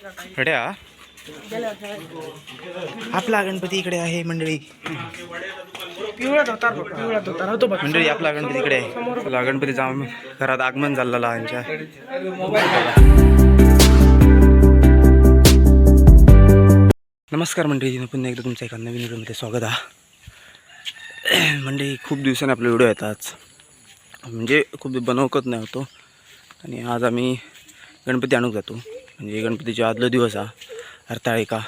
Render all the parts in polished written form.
खड्या आपला गणपती इकडे आहे मंडळी. मंडळी आपला गणपती इकडे आहे. चला गणपतीचा घरात आगमन झालेला यांच्या. नमस्कार मंडळी, पुन्हा एकदा तुमच्या एका नवीन व्हिडिओमध्ये स्वागत आहे. मंडळी खूप दिवसांनी आपले व्हिडिओ येतात, म्हणजे खूप बनवकत नाही होतो. आणि आज आम्ही गणपती आणूक जातो, म्हणजे गणपतीच्या आदलो दिवस हा हरताळिका.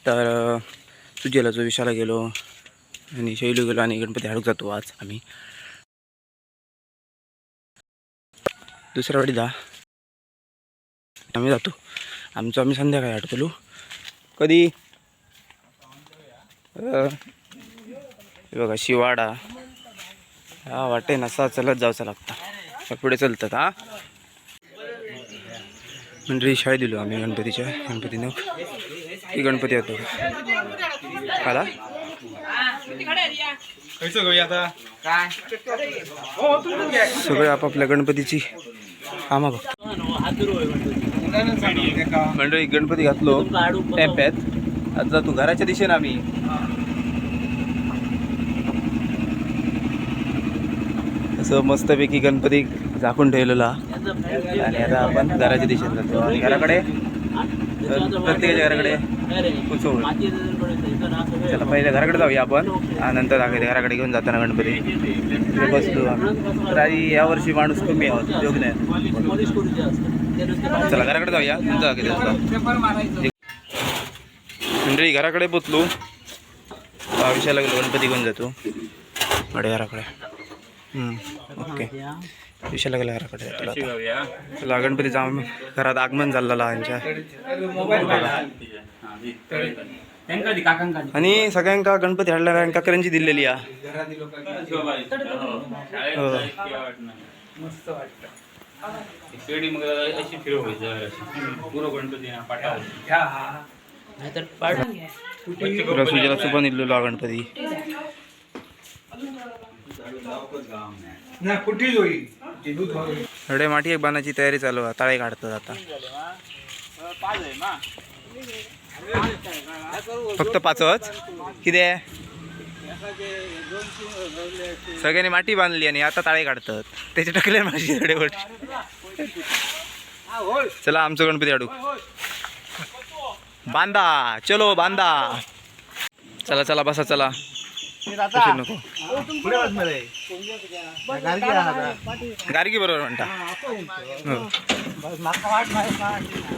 तर सुजेला जो विशाला गेलो आणि शैलू गेलो आणि गणपती हाडूक जातो आज आम्ही. दुसऱ्या वाडीला आम्ही जातो. आम्ही संध्याकाळी हाडतलो. कधी बघा शिवाडा हा वाटे नसा चलत जावचा लागता, पुढे चलतात. हा मंडळी शाळेत दिलो आम्ही गणपतीनं. ती गणपती येतो आला सगळे आपापल्या गणपतीची कामा बघतो. मंडळी गणपती घातलो टेम्प्यात. आज जातो घराच्या दिशेने आम्ही. असं मस्तपैकी गणपती झाकून ठेवलेला आणि आता आपण घराच्या दिशेने जातो. आणि घराकडे प्रत्येकाच्या घराकडे उत्सव. चला पहिले घराकडे जाऊया आपण, नंतर दाखवते घराकडे घेऊन जाताना गणपती. बसलो तर आधी यावर्षी माणूस कमी आहोत, योग नाही. चला घराकडे जाऊया, तुमचा दाखवते. मंडळी घराकडे पोचलो, विषयाला गेलो गणपती घेऊन जातो कडे घराकडे. ओके विषयाला गेला घराकडे जातो. चला गणपतीचा घरात आगमन झालेला यांच्या. आणि सगळ्यांका गणपती हाडल्याऱ्यांका करंजी दिलेली आहे. सुजेला सुपा निघलेला गणपती. हडे माठी एक बांधायची तयारी चालू आहे. ताळे काढतात आता. फक्त पाचच किती सगळ्यांनी माठी बांधली आणि आता ताळे काढतात. त्याचे टकले माझी हडेवट. चला आमचं गणपती हाडू बांधा. चलो बांधा. चला चला बसा. चला नको गार्गी बरोबर म्हणता.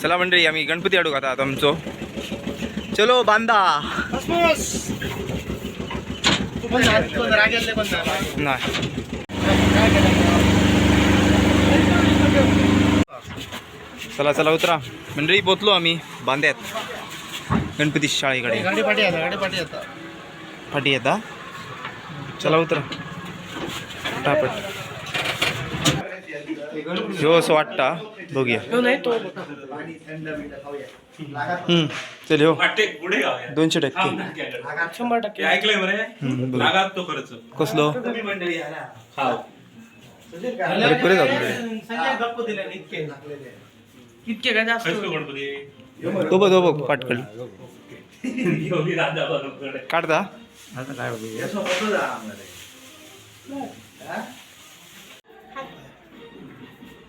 चला मंडळी आम्ही गणपती हाडू आता आमचो. चलो बांधा. चला चला उतरा मंडळी. पोचलो आम्ही बांध्यात गणपती शाळेकडे. फाटी येता. चला उतरा टापट. ह्यो असं वाटता बघूया. चल हो 200%. 100% कसलो अरे पुरे तो बघ पाटकळ काढता.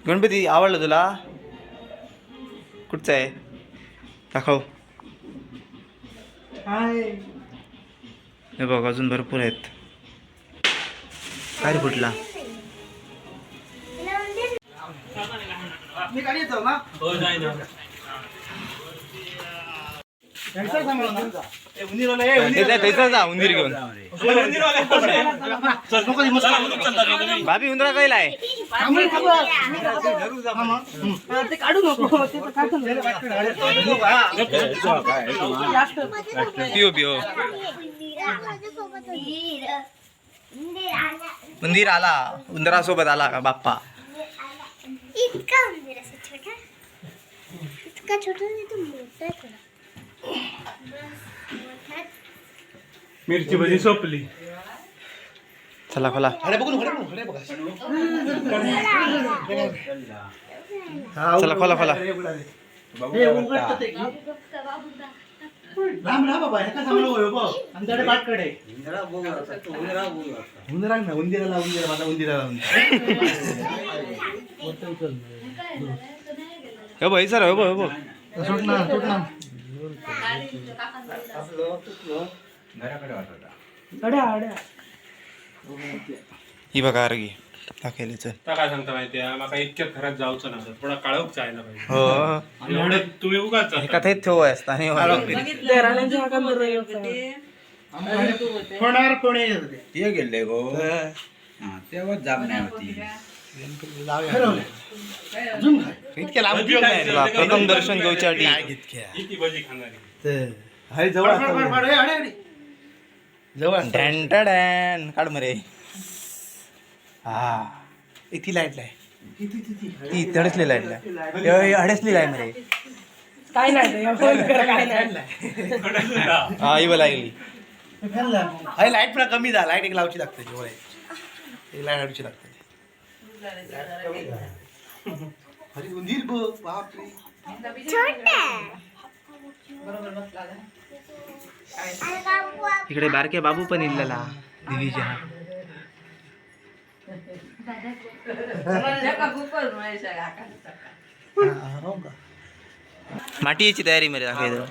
गणपती आवडला तुला? कुठचा आहे दाखव. हे बघ अजून भरपूर आहेत. काय फुटला? उंदीर घेऊन भाभी उंदरा कैला आहे. उंदीर आला. उंदरासोबत आला का बाप्पा? इतका छोटा नाही तो मोठा आहे. मिरची भजी सोपली. चला खोला. चला खोला खोला. भाई सर हो ही बघा अर्गी दाखवली चल काय सांगता माहितीये माका इतक्या घरात जाऊचं ना थोडा काळोख जायला पाहिजे हो एवढे तुम्ही उगाच एका थेट ठेव असता आणि ते गेले गो तेव्हा जाग नाही होती इतक्या लांब उपयोग नाही तुला प्रथम दर्शन घेऊच्या किती भजी खाणारी जवळ डॅन काढ मरे हा ती लाईट लाय ती तडसली लाईट लाय अडसली लाय मरे काय नाही हा ही लागली लाईट पण कमी झाला लाईट एक लावची लागते जवळ एक लाईट लावची लागते अरे उंदीर बघ बापरे इकडे बारके बाबू पण इल्लेला दिवीच्या माटी याची तयारी मध्ये दाखवायचं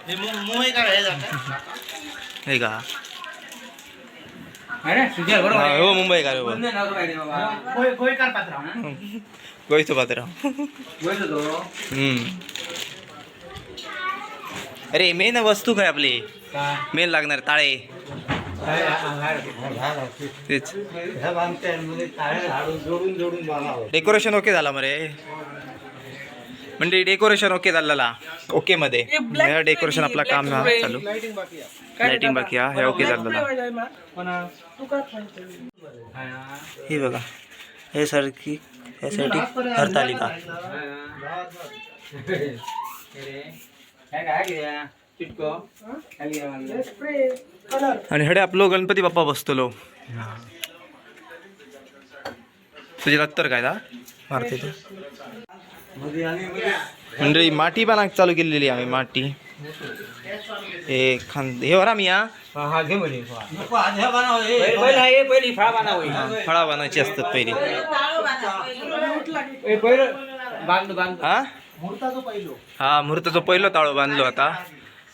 हे का हो मुंबई का गोयचो पात्र अरे मेन वस्तू काय आपली मेन लागणार ताळे तेच डेकोरेशन ओके झाला मरे म्हणजे डेकोरेशन ओके झालेला ओके मध्ये डेकोरेशन आपला काम चालू लाइटिंग बाकी हे ओके झालेला हे बघा हे सारखी यासाठी हरतालिका आणि हडे आपलो गणपती बाप्पा बसतलो तुझे दत्तर काय दा मारते तू म्हणजे माटी पण चालू केलेली आम्ही माटी हे हे वरा मी फळा बनायची असतात पहिले हा मुहूर्ताचा पहिलो ताळो बांधलो आता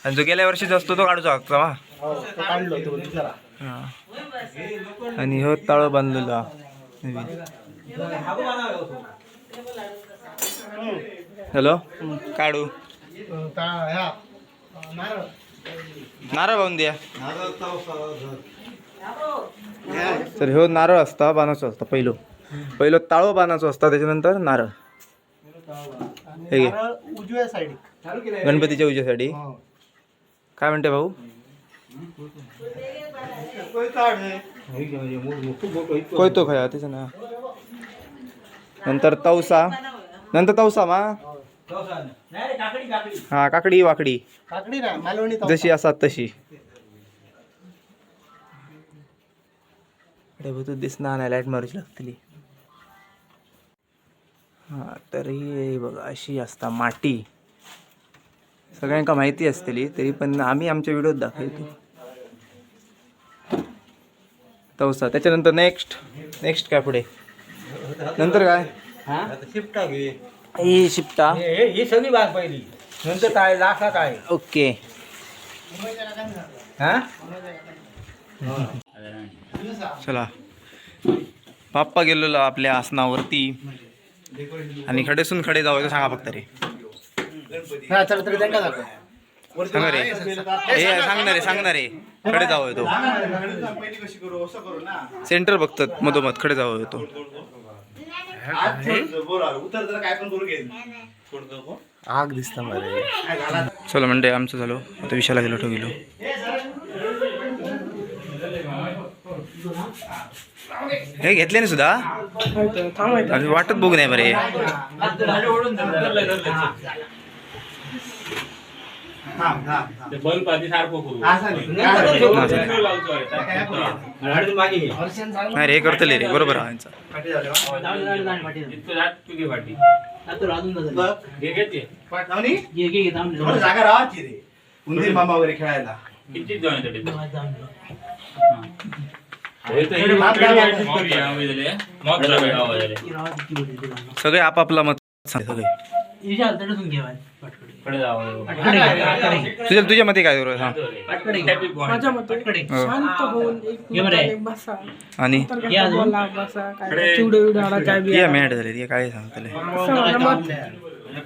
आणि जो गेल्या वर्षीचा असतो तो काढूचा हक्का आणि हो ताळो बांधलेला हॅलो काढू नारळ बांधून द्या तर ह्यो नारळ असता बाणाचो असता पहिलो ताळो बाणाचो असता त्याच्यानंतर नारळ हे घे उजव्या साईड गणपतीच्या उजव्या साईडी काय म्हणते भाऊ कोयतो खया त्याचं ना नंतर तवसा मा हा काकडी वाकडी काकडी ना मालवणी जशी असतात तशी दिसणार नाही लाईट मारूची लागतली हा तर ही बघा अशी असता माटी सगळ्यांका माहिती असतली तरी पण आम्ही आमच्या व्हिडिओत दाखवतो तवसा त्याच्यानंतर नेक्स्ट काय पुढे नंतर काय शिफ्टा घे ही शिपटा ही सगळी बाग पहिली नंतर काय लाखा काय ओके चला बाप्पा गेलेलो आपल्या आसनावरती आणि खडेसून खडे जाऊ सांगा फक्त रे सांगा रे हे सांगणार रे खडे जाऊ येतो सेंटर बघतात मधोमध खडे जाऊ येतो आग दिसता मध्ये चला म्हणजे आमचं झालो आता विषयाला गेलो गेलो हे घेतले ना सुद्धा वाटत बघू नाही बरे बल्ब आधी सारखं करू नाही रे करतले रे बरोबर आहे इतकं जात तुझी वाटी घे घे ते. पाठवणी थोडं जागा राहायची रे उंदीर मामा वगैरे खेळायला किती जण आहेत तिथे? सगळे आपापला मत सांगते सगळे तुझ्या मते काय बरोबर हा माझ्या मते शांत होऊन एक मिनिटाने बसा आणि नंतर बोला बसा काय चिवडे विडाला काय बी ये मॅट झाले ते काय सांगतले असं माझं मत.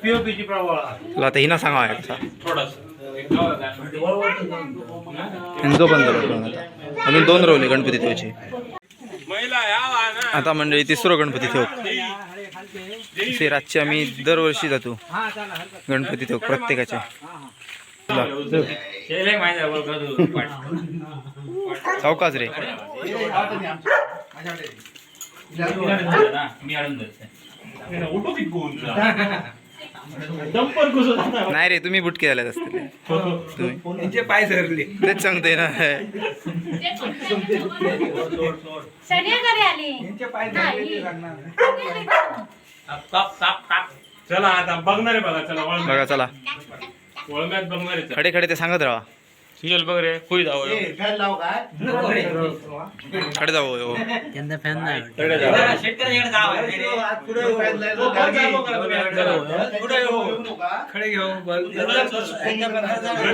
पीओपीची प्रभाव तुला आता हिना सांगा थोडस जो बंद करतो आता अजून 2 रवले गणपती ठेवायचे आता मंडळी 3रा गणपती ठेव ते रातचे आम्ही दरवर्षी जातो गणपती ठेव प्रत्येकाचे सावकाश रे मी आणून देते. नाही रे तुम्ही बुटके झाल्यात असतील तुम्ही पाय सरले तेच सांगते ना चला आता बघणारे बघा चला बघा चला वळम्यात बघणारे चला. खडे खडे ते सांगत राहा सिरियल बघ रे खुई जाऊ फॅन लाव काय खडे जाऊ हो.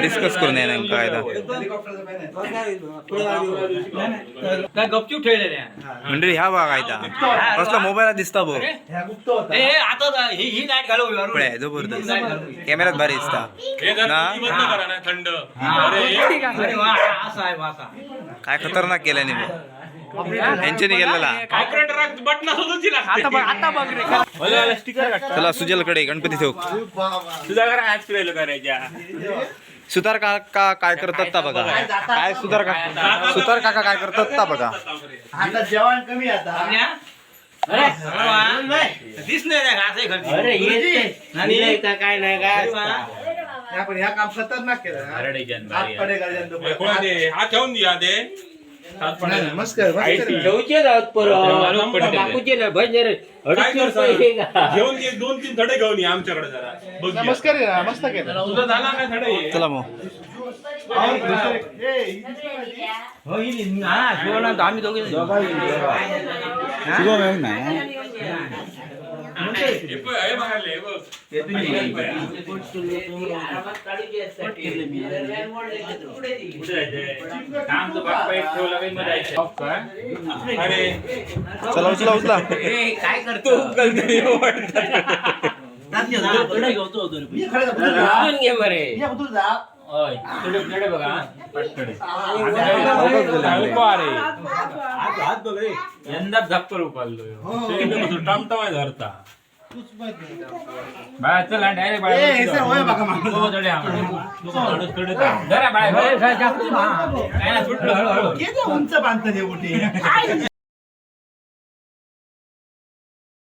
डिस्कस करून या नेमकं काय काय गपचूप ठेवलेले मंडळी ह्या बघा काय कसला मोबाईल दिसता बघ आता ही लाईट घालू जबरदस्त कॅमेऱ्यात भारी दिसता हे जर ना? तुम्ही बंद करा ना थंड अरे अरे वा असा आहे वासा काय खतरनाक केलं नाही यांच्याने गेलेला ऑपरेटर बटन सुद्धा लागते चला सुजलकडे गणपती ठेव तुझा घर आज फिरायला करायच्या सुतार काका काय करतात ता बघा काय सुतार काका काय करतात ता बघा आता जेवण कमी आता दिस नाही काय नाही काय आपण ह्या काम खतरनाक केलं हात पडे हा ठेवून द्या ते नमस्कार घेऊन ये 2-3 धडे घेऊन ये आमच्याकडे जरा बघ या. नमस्कार मस्त केलं तुझा झाला काय धडे चला मग आम्ही दोघे हे बघ, हे बघायला, हे बघ. अरे चला उचला उचला काय करतो घे बरे यंदा झप्पर उपाडलो टमटमाय धरता बाळा चला डायरेक्ट उंच बांधतात हे मोठे